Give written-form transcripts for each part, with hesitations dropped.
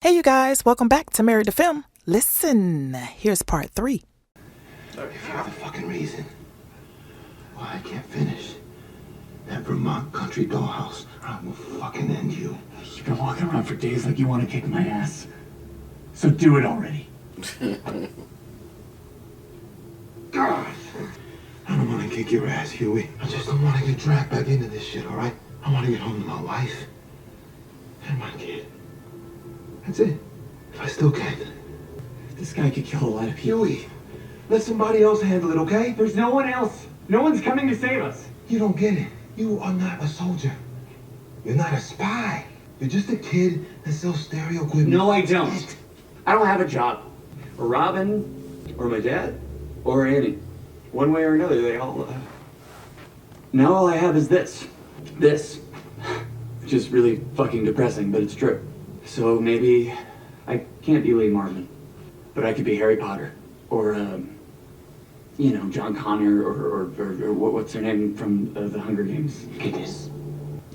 Hey you guys, welcome back to Married to Film. Listen, here's part 3. If you're the fucking reason why I can't finish that Vermont country dollhouse, I will fucking end you. You've been walking around for days like you want to kick my ass. So do it already. God! I don't want to kick your ass, Huey. I just don't want to get dragged back into this shit, alright? I want to get home to my wife and my kid. That's it. If I still can. This guy could kill a lot of people. Huey, let somebody else handle it, okay? There's no one else. No one's coming to save us. You don't get it. You are not a soldier. You're not a spy. You're just a kid that sells stereo equipment. No, I don't. I don't have a job. Or Robin, or my dad, or Annie. One way or another, they all... Now all I have is this. This. Which is really fucking depressing, but it's true. So maybe I can't be Lee Marvin, but I could be Harry Potter, or John Connor, or what's her name from the Hunger Games? Goodness.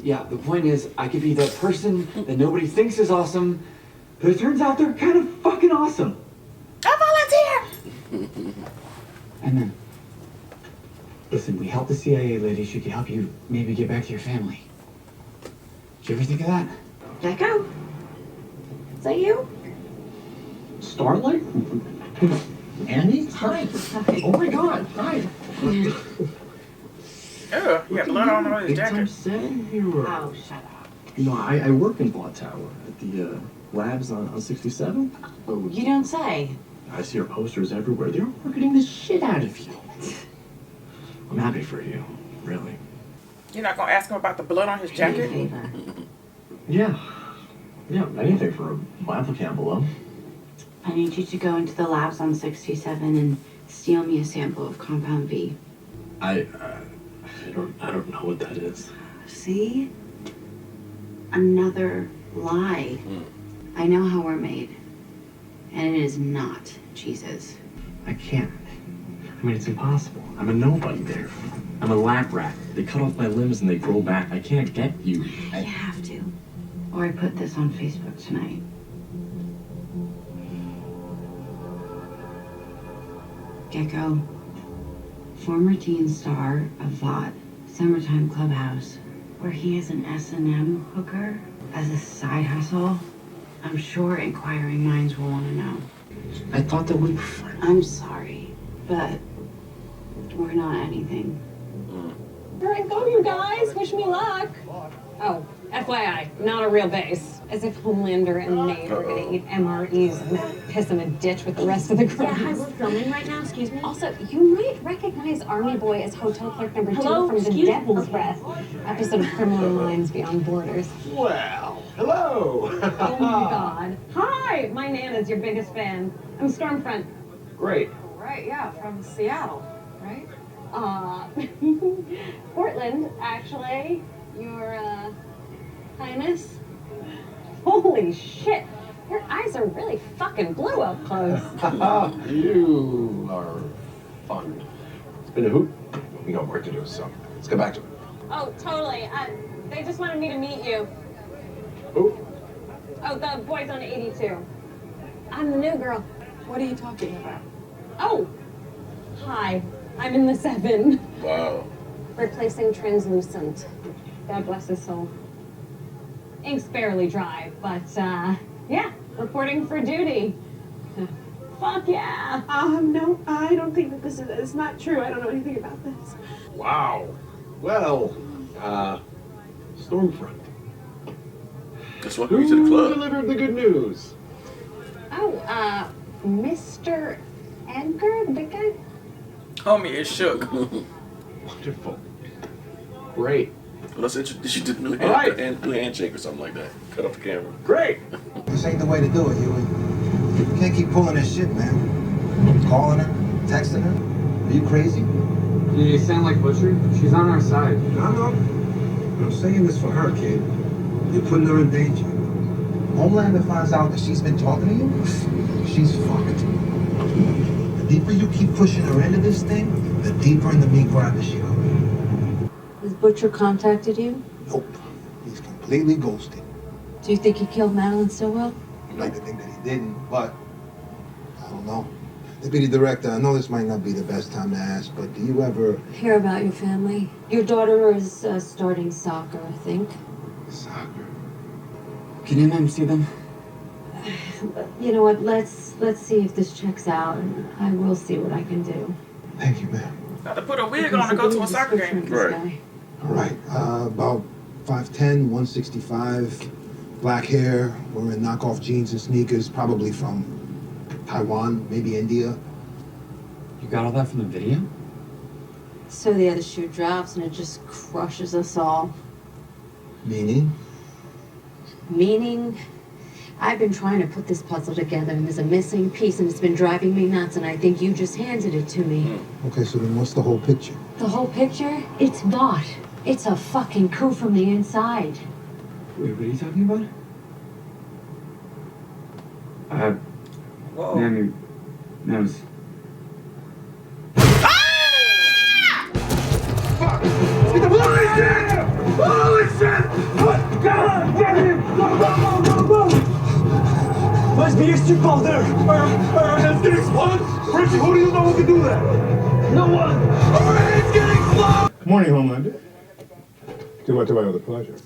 Yeah, the point is, I could be that person that nobody thinks is awesome, but it turns out they're kind of fucking awesome. I volunteer! And then, listen, we helped the CIA lady. She could help you maybe get back to your family. Did you ever think of that? Gecko? Is that you? Starlight? Annie? Hi. Oh my god, hi. Oh, you got blood on his It's jacket. upsetting here. Oh, shut up. You know, I work in Vought Tower at the labs on 67. Oh, you don't say. I see your posters everywhere. They're marketing the shit out of you. I'm happy for you, really. You're not gonna ask him about the blood on his Do me a jacket? favor. Yeah, anything for a Bible camp below. I need you to go into the labs on 67 and steal me a sample of compound V. I don't know what that is. See? Another lie. I know how we're made. And it is not Jesus. I can't. I mean, it's impossible. I'm a nobody there. I'm a lab rat. They cut off my limbs and they grow back. I can't get you. You have to. Or I put this on Facebook tonight. Gecko, former teen star of Vought, Summertime Clubhouse, where he is an S&M hooker as a side hustle. I'm sure inquiring minds will want to know. I thought that we were friends. I'm sorry, but we're not anything. All right, go, you guys. Wish me luck. Oh, FYI, not a real base. As if Homelander and ᴄʟɪᴛᴏ are gonna eat MREs and then piss in a ditch with the rest of the crew. Yeah, hi, we're filming right now, excuse me. Also, you might recognize Army Boy as hotel clerk number 2 Hello? from The Excuse me? Devil's Breath, episode of Criminal Minds Beyond Borders. Well, hello. Oh my god. Hi, my Nana's your biggest fan. I'm Stormfront. Great. Right, yeah, from Seattle, right? Portland, actually. Your, Highness? Holy shit! Your eyes are really fucking blue up close. You are fun. It's been a hoot. We got work to do, so let's get back to it. Oh, totally. They just wanted me to meet you. Who? Oh, the boys on 82. I'm the new girl. What are you talking about? Oh! Hi. I'm in the 7. Wow. Replacing Translucent. God bless his soul. Ink's barely dry, but, yeah, reporting for duty. Fuck yeah! No, I don't think that this is, it's not true. I don't know anything about this. Wow. Well, Stormfront. Just welcome you to the Who club. delivered the good news? Oh, Mr. Edgar, the big guy? Homie is shook. Wonderful. Great. Well, let's introduce you to the new All right. new handshake or something like that. Cut off the camera. Great. This ain't the way to do it, Huey. You can't keep pulling this shit, man. Calling her, texting her. Are you crazy? You sound like Butcher. She's on our side. No. I'm saying this for her, kid. You're putting her in danger. Homelander finds out that she's been talking to you, she's fucked. The deeper you keep pushing her into this thing, the deeper in the meat grinder she'll go. Has Butcher contacted you? Nope. He's completely ghosted. Do you think he killed Madeline Stillwell? I'd like to think that he didn't, but I don't know. Deputy Director, I know this might not be the best time to ask, but do you ever... Hear about your family? Your daughter is starting soccer, I think. Soccer? Can you ma'am see them? You know what, let's see if this checks out, and I will see what I can do. Thank you, ma'am. Got to put a wig on to go to a soccer game. Right. All right, about 5'10", 165, black hair, wearing knockoff jeans and sneakers, probably from Taiwan, maybe India. You got all that from the video? So the other shoe drops and it just crushes us all. Meaning? Meaning, I've been trying to put this puzzle together and there's a missing piece and it's been driving me nuts and I think you just handed it to me. Okay, so then what's the whole picture? The whole picture? It's Vought. It's a fucking coup from the inside. Wait, what are you talking about? Whoa. Ma'am, your nose. Holy shit! God damn it! Go! Must be a street ball there! Our head's getting exploded! Frenchie, who do you know who can do that? No one! Our head's getting exploded! Morning, Homelander. To what do I owe the pleasure?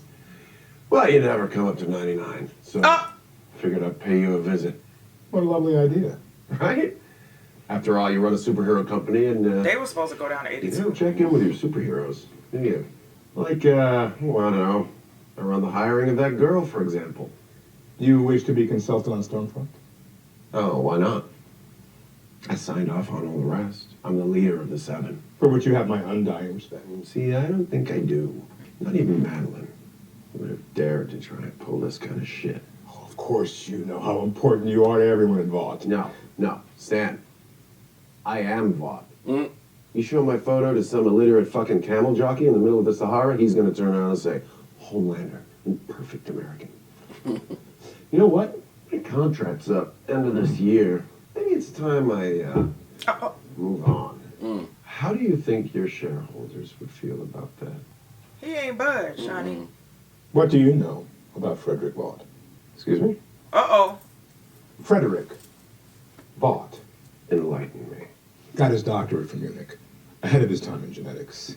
Well, you never come up to 99, so figured I'd pay you a visit. What a lovely idea. Right? After all, you run a superhero company and, They were supposed to go down to you 82. don't check in with your superheroes, do you? Like, well, I don't know, around the hiring of that girl, for example. You wish to be consulted on Stormfront? Oh, why not? I signed off on all the rest. I'm the leader of the 7. For which you have my undying respect. See, I don't think I do. Not even Madeline would have dared to try and pull this kind of shit. Oh, of course you know how important you are to everyone involved. No, Stan. I am Vought. You show my photo to some illiterate fucking camel jockey in the middle of the Sahara, he's gonna turn around and say, Homelander, perfect American. You know what? My contract's up end of this year. Maybe it's time I move on. How do you think your shareholders would feel about that? He ain't budged, Johnny. What do you know about Frederick Vought? Excuse me? Uh-oh. Frederick Vought Enlighten me. got his doctorate from Munich, ahead of his time in genetics.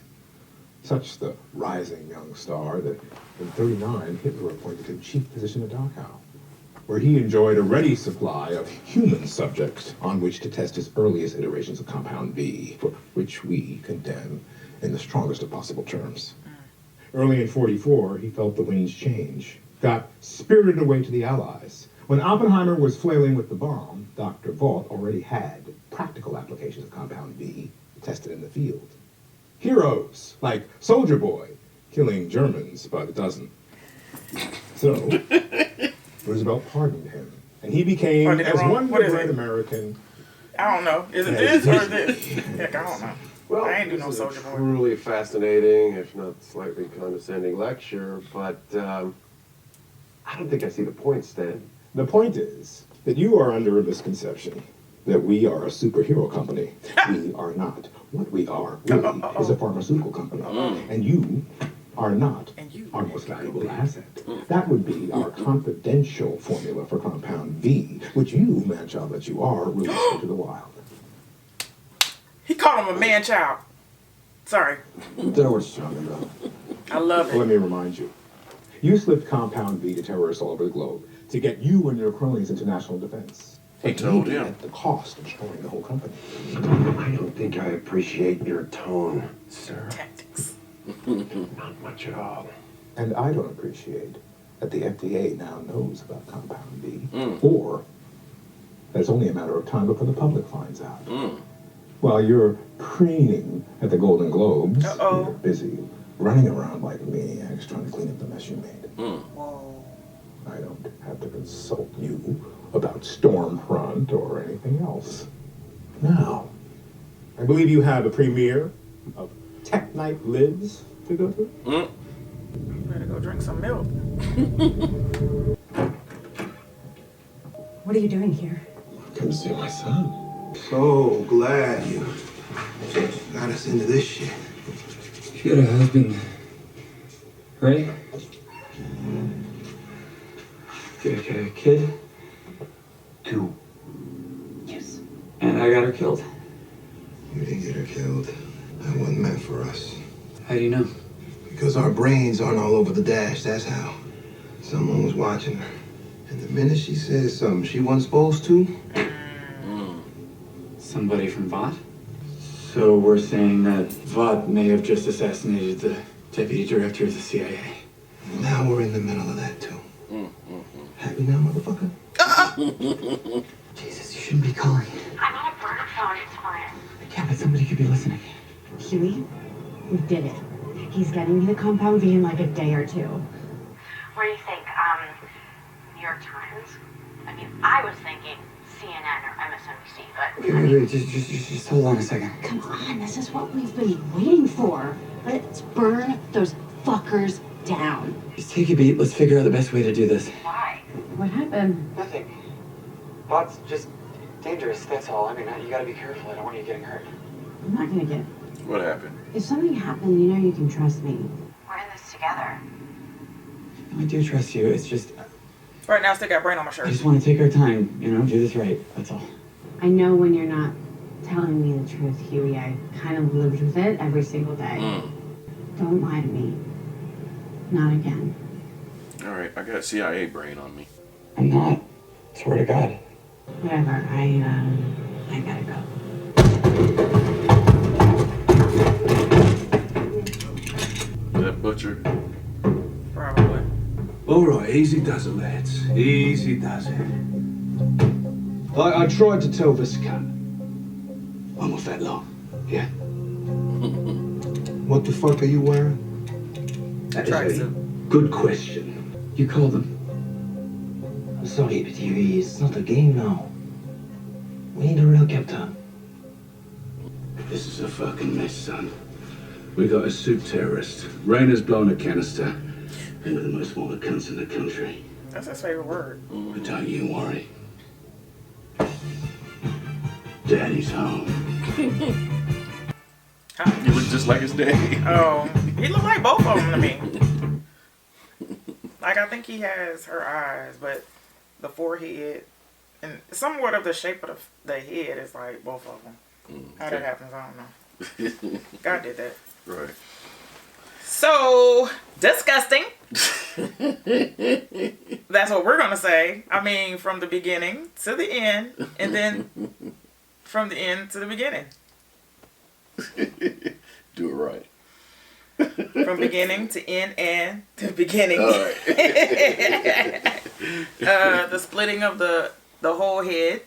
Such the rising young star that in '39, Hitler appointed him chief physician at Dachau, where he enjoyed a ready supply of human subjects on which to test his earliest iterations of Compound V, for which we condemn in the strongest of possible terms. Early in '44, he felt the winds change, got spirited away to the Allies. When Oppenheimer was flailing with the bomb, Dr. Vought already had practical applications of Compound V tested in the field. Heroes like Soldier Boy, killing Germans by the dozen. So, Roosevelt pardoned him, and he became, as one great American... I don't know. Is it this or this? Heck, I don't know. Well, I ain't do no this is a Soldier Boy. truly fascinating, if not slightly condescending lecture, but I don't think I see the point, Stan. The point is that you are under a misconception that we are a superhero company. We are not. What we are really is a pharmaceutical company. And you are not our most valuable asset. That would be our confidential formula for Compound V, which you, man-child that you are, released into the wild. He called him a man-child. Sorry. Don't know what you're talking about. I love it. Well, let me remind you. You slipped Compound V to terrorists all over the globe to get you and your cronies into national defense. He told maybe him. at the cost of destroying the whole company. I don't think I appreciate your tone, sir. Tactics. Not much at all. And I don't appreciate that the FDA now knows about Compound V, or that it's only a matter of time before the public finds out. While you're preening at the Golden Globes, you're busy running around like maniacs trying to clean up the mess you made. Whoa. I don't have to consult you about Stormfront or anything else. Now, I believe you have a premiere of Tech Night Lives to go to. You better go drink some milk. What are you doing here? Come to see my son. So glad you got us into this shit. She had a husband, right? Get a kid? killed. You didn't get her killed. That wasn't meant for us. How do you know? Because our brains aren't all over the dash, that's how. Someone was watching her. And the minute she said something she wasn't supposed to... Somebody from Vought? So we're saying that Vought may have just assassinated the deputy director of the CIA. Now we're in the middle of that, too. Happy now, motherfucker? Jesus, you shouldn't be calling. I'm on a burner phone, it's fine. Yeah, but somebody could be listening. Huey, we did it. He's getting me the compound V in like a day or two. What do you think? New York Times? I mean, I was thinking CNN or MSNBC, but... Wait, just hold on a second. Come on, this is what we've been waiting for. Let's burn those fuckers down. Just take a beat. Let's figure out the best way to do this. Why? What happened? Nothing. Vought's just dangerous, that's all. I mean, you gotta be careful. I don't want you getting hurt. I'm not gonna get... What happened? If something happened, you know you can trust me. We're in this together. I do trust you. It's just... Right now, I still got brain on my shirt. I just want to take our time, you know, do this right. That's all. I know when you're not telling me the truth, Huey. I kind of lived with it every single day. Don't lie to me. Not again. All right, I got CIA brain on me. I'm not. Swear to God. Whatever. I gotta go. That butcher. Probably. All right, easy does it, lads. Easy does it. Like I tried to tell this cunt. I'm off that lot, yeah? What the fuck are you wearing? That is a Tracksuit. good question. You called him. I'm sorry, pt.3, it's not a game now. We need a real captain. This is a fucking mess, son. We got a soup terrorist. Rayner's blown a canister. Into the most wanted cunts in the country. That's his favorite word. But don't you worry. Daddy's home. You look just like his daddy. Oh, he look like both of them to me. Like, I think he has her eyes, but the forehead and somewhat of the shape of the head is like both of them. How that happens, I don't know. God did that. Right. So, disgusting. That's what we're going to say. I mean, from the beginning to the end, and then from the end to the beginning. Do it right. From beginning to end and to beginning. All right. The splitting of the whole head.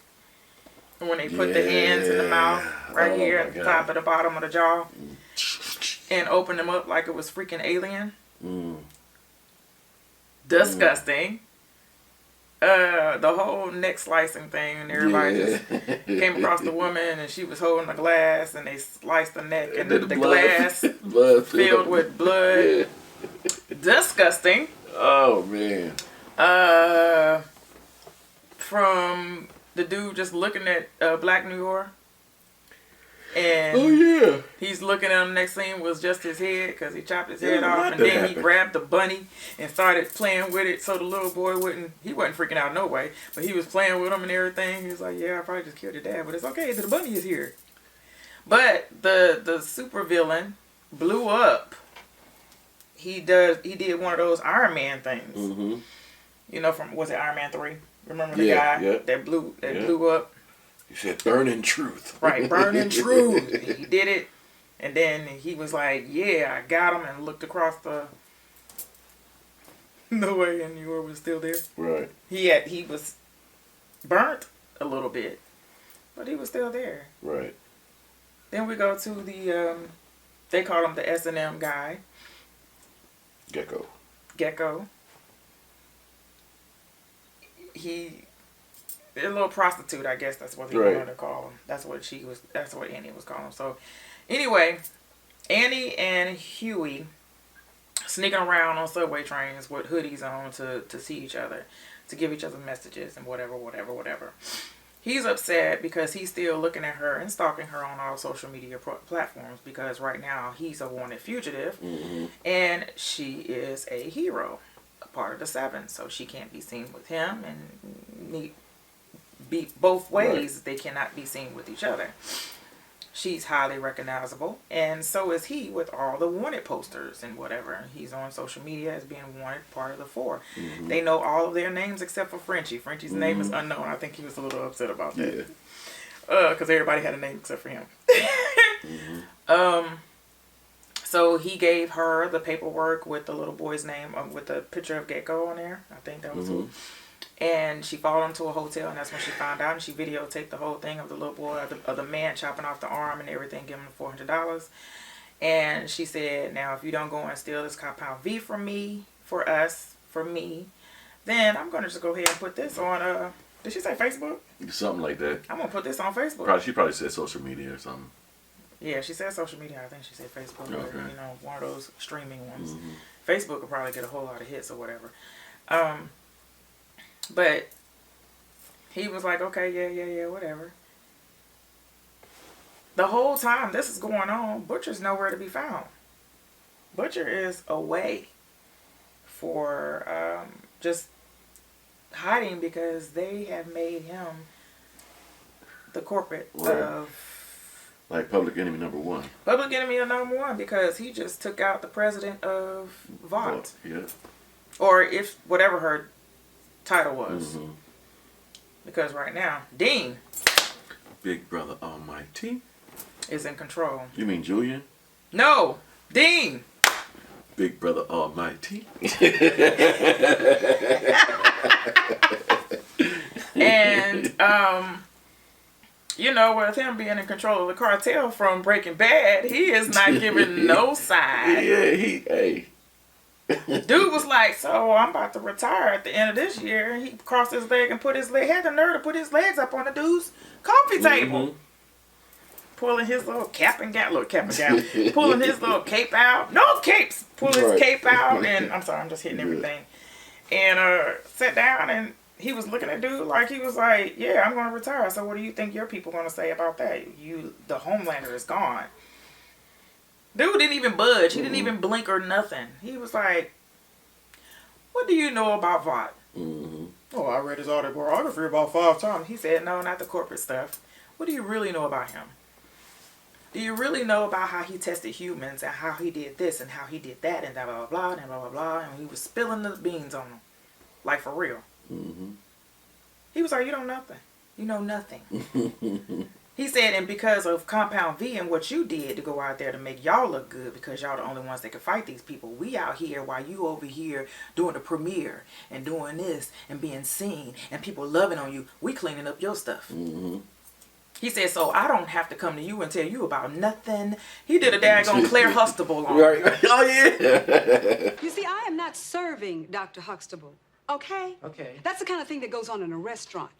When they put the hands in the mouth right here at the top of the bottom of the jaw. And open them up like it was freaking Alien. Disgusting. The whole neck slicing thing, and everybody just came across the woman and she was holding a glass and they sliced the neck and the glass filled with blood. Disgusting. Oh man. From the dude just looking at Black New York. And oh yeah, he's looking at him. Next scene was just his head because he chopped his head off, and then he grabbed the bunny and started playing with it so the little boy he wasn't freaking out no way, but he was playing with him and everything. He was like, "Yeah, I probably just killed your dad, but it's okay. The bunny is here." But the super villain blew up. He did one of those Iron Man things. You know, was it Iron Man 3? Remember the guy that blew up? You said burning truth. Right, burning truth. He did it. And then he was like, yeah, I got him, and looked across the way, and New York was still there. Right. He was burnt a little bit, but he was still there. Right. Then we go to the, they call him the S&M guy. Gecko. A little prostitute, I guess that's what they wanted to call him. That's what Annie was calling him. So, anyway, Annie and Huey sneaking around on subway trains with hoodies on to see each other, to give each other messages and whatever. He's upset because he's still looking at her and stalking her on all social media platforms because right now he's a wanted fugitive and she is a hero, a part of the 7, so she can't be seen with him and be both ways. They cannot be seen with each other. She's highly recognizable, and so is he with all the wanted posters and whatever. He's on social media as being wanted, part of the 4. They know all of their names except for Frenchie. Frenchie's name is unknown. I think he was a little upset about that. Because everybody had a name except for him. So he gave her the paperwork with the little boy's name, with the picture of Gecko on there. I think that was who. And she followed him to a hotel, and that's when she found out. And she videotaped the whole thing of the little boy, of the man chopping off the arm and everything, giving him $400. And she said, now, if you don't go and steal this compound V from me, for me, then I'm going to just go ahead and put this on, did she say Facebook? Something like that. I'm going to put this on Facebook. She probably said social media or something. Yeah, she said social media. I think she said Facebook. Or, you know, one of those streaming ones. Facebook will probably get a whole lot of hits or whatever. But he was like, okay, yeah, whatever. The whole time this is going on, Butcher's nowhere to be found. Butcher is away for just hiding because they have made him the corporate of... Like public enemy number 1. Public enemy number 1 because he just took out the president of Vought. Yeah. Or if whatever her title was. Because right now, Dean, Big Brother Almighty, is in control. You mean Julian? No, Dean. Big Brother Almighty. And you know, with him being in control of the cartel from Breaking Bad, he is not giving no side. Yeah, Dude was like, so I'm about to retire at the end of this year. He crossed his leg and had the nerve to put his legs up on the dude's coffee table. Pulling his little pulling his little cape out. No capes! Pulling his cape out, and I'm sorry, I'm just hitting everything. And sat down, and he was looking at dude like he was like, yeah, I'm going to retire. So what do you think your people going to say about that? The Homelander is gone. Dude didn't even budge. He didn't even blink or nothing. He was like, what do you know about Vought? Oh, I read his autobiography about 5 times. He said, no, not the corporate stuff. What do you really know about him? Do you really know about how he tested humans and how he did this and how he did that and blah, blah, blah, and blah, blah, blah. And he was spilling the beans on them. Like, for real. He was like, you know nothing. You know nothing. He said, and because of Compound V and what you did to go out there to make y'all look good because y'all the only ones that can fight these people. We out here while you over here doing the premiere and doing this and being seen and people loving on you. We cleaning up your stuff. He said, so I don't have to come to you and tell you about nothing. He did a daggone Claire Huxtable on Oh, yeah. You see, I am not serving Dr. Huxtable, okay? Okay. That's the kind of thing that goes on in a restaurant.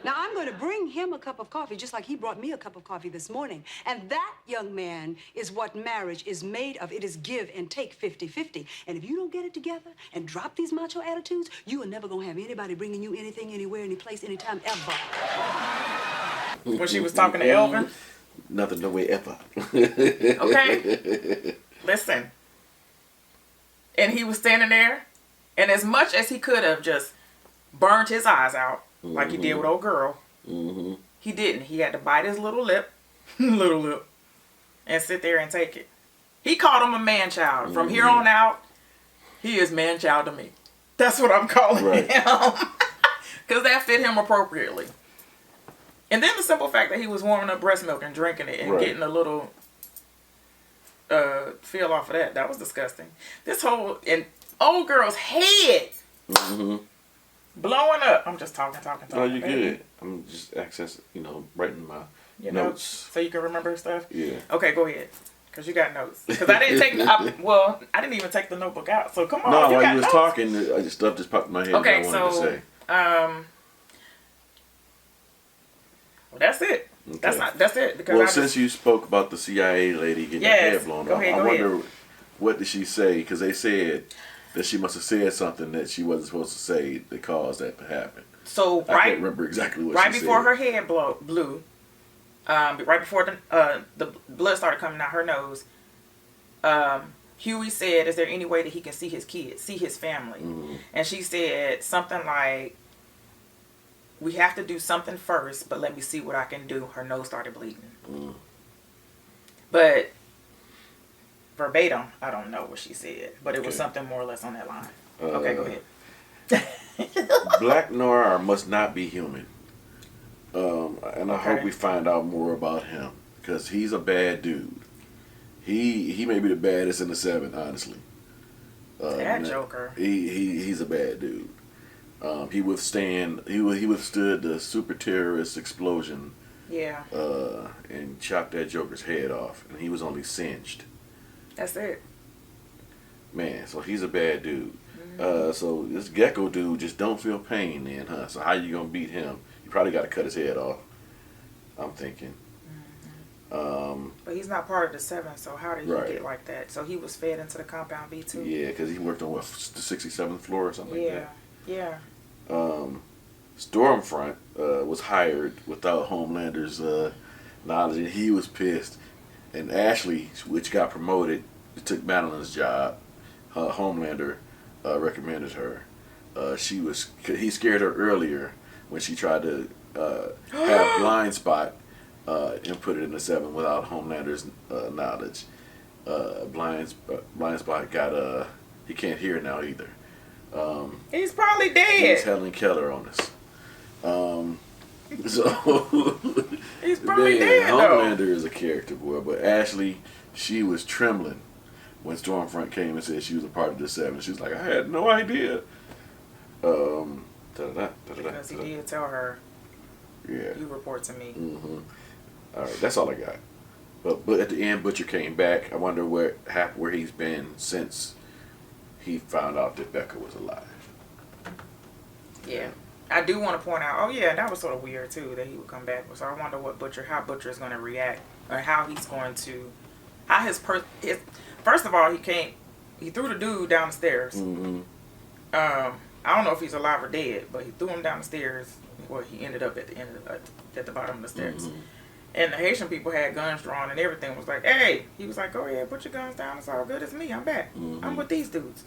Now, I'm going to bring him a cup of coffee just like he brought me a cup of coffee this morning. And that, young man, is what marriage is made of. It is give and take 50-50. And if you don't get it together and drop these macho attitudes, you are never going to have anybody bringing you anything, anywhere, any place, anytime, ever. When she was talking to Elvin? Nothing, no way, ever. Okay? Listen. And he was standing there, and as much as he could have just burned his eyes out, like he did with old girl, he didn't. He had to bite his little lip, and sit there and take it. He called him a man-child. From here on out, he is man-child to me. That's what I'm calling him. Because that fit him appropriately. And then the simple fact that he was warming up breast milk and drinking it and getting a little feel off of that. That was disgusting. This whole, and old girl's head blowing up. I'm just talking. No, you're good. I'm just writing my notes. So you can remember stuff? Yeah. Okay, go ahead. Because you got notes. Because I didn't take, I didn't even take the notebook out. So come on. No, while you was talking, stuff just popped in my head that I wanted to say. Well, that's it. Okay. That's it. Because since you spoke about the CIA lady getting her head blown off, I wonder what did she say? Because they said that she must have said something that she wasn't supposed to say that caused that to happen. So I can't remember exactly what she said. Right before her head blew, right before the blood started coming out her nose, Hughie said, "Is there any way that he can see his kids, see his family?" And she said something like, we have to do something first, but let me see what I can do. Her nose started bleeding. But verbatim, I don't know what she said, but it was something more or less on that line. Okay, go ahead. Black Noir must not be human. And I hope we find out more about him, because he's a bad dude. He may be the baddest in the 7, honestly. That Joker. He's a bad dude. He withstood the super terrorist explosion. Yeah. And chopped that Joker's head off, and he was only singed. That's it. Man, so he's a bad dude. So this Gecko dude just don't feel pain then, huh? So how you gonna beat him? You probably got to cut his head off, I'm thinking. But he's not part of the 7, so how did he get like that? So he was fed into the compound B too? Yeah, because he worked on what, the 67th floor or something like that? Yeah. Stormfront was hired without Homelander's knowledge, and he was pissed. And Ashley, which got promoted, took Madeline's job. Homelander recommended her. He scared her earlier when she tried to have blind spot and put it in the 7 without Homelander's knowledge. Blind spot got he can't hear now either. He's probably dead. He's Helen Keller on us. So he's probably dead. Homelander is a character, boy, but Ashley, she was trembling when Stormfront came and said she was a part of the 7. She was like, I had no idea. Because he did tell her. Yeah. You report to me. All right, that's all I got. But at the end, Butcher came back. I wonder where he's been since he found out that Becca was alive. Yeah. I do want to point out, oh yeah, that was sort of weird too, that he would come back. So I wonder how Butcher is going to react, or how he's going to, first of all, he threw the dude down the stairs. I don't know if he's alive or dead, but he threw him down the stairs. Well, he ended up at the bottom of the stairs. And the Haitian people had guns drawn and everything. Was like, hey, he was like, oh yeah, put your guns down. It's all good. It's me. I'm back. I'm with these dudes.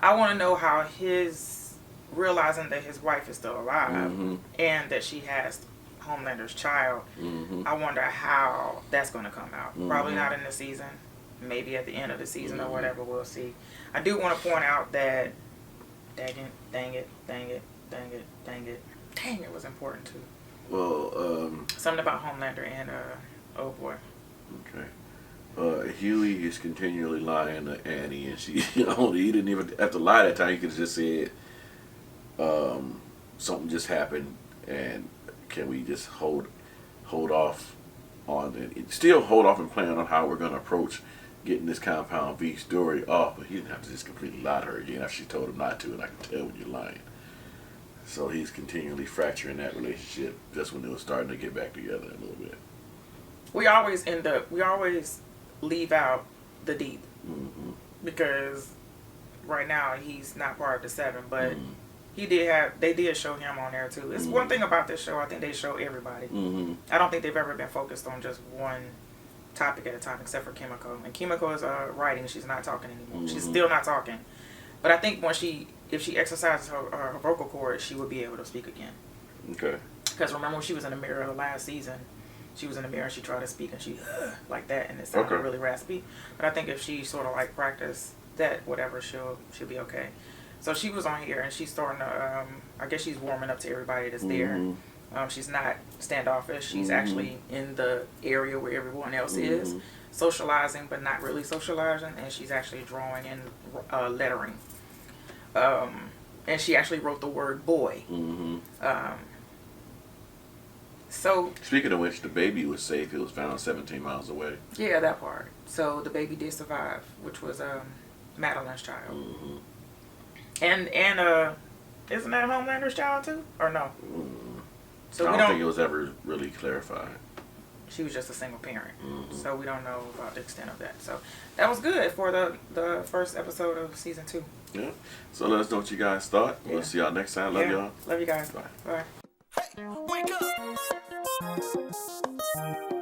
I want to know how realizing that his wife is still alive and that she has Homelander's child. I wonder how that's going to come out. Probably not in the season. Maybe at the end of the season or whatever. We'll see. I do want to point out that dang it was important too. Well, something about Homelander and oh boy. Okay. Huey is continually lying to Annie, and he didn't even have to lie that time. He could have just said, something just happened, and can we just hold off on it? Still hold off and plan on how we're going to approach getting this Compound V story off, but he didn't have to just completely lie to her again after she told him not to, and I can tell when you're lying. So he's continually fracturing that relationship just when they were starting to get back together a little bit. We always leave out the deep. Because right now he's not part of the 7, but they did show him on there too. It's one thing about this show, I think they show everybody. I don't think they've ever been focused on just one topic at a time, except for Kimiko. And Kimiko is writing, she's not talking anymore. She's still not talking. But I think if she exercises her vocal cords, she would be able to speak again. Okay. Because remember when she was in the mirror the last season, she was in the mirror and she tried to speak and she like that, and it sounded really raspy. But I think if she sort of like practice that, whatever, she'll be okay. So she was on here and she's starting to, I guess she's warming up to everybody that's there. She's not standoffish. She's actually in the area where everyone else is, socializing but not really socializing, and she's actually drawing and lettering. And she actually wrote the word boy. So speaking of which, the baby was safe. It was found 17 miles away. Yeah, that part. So the baby did survive, which was Madeline's child. And isn't that Homelander's child too, or no? So I don't think it was ever really clarified. She was just a single parent, so we don't know about the extent of that. So that was good for the first episode of season 2. Yeah. So let us know what you guys thought. We'll see y'all next time. Love y'all. Love you guys. Bye. Bye. Hey, wake up.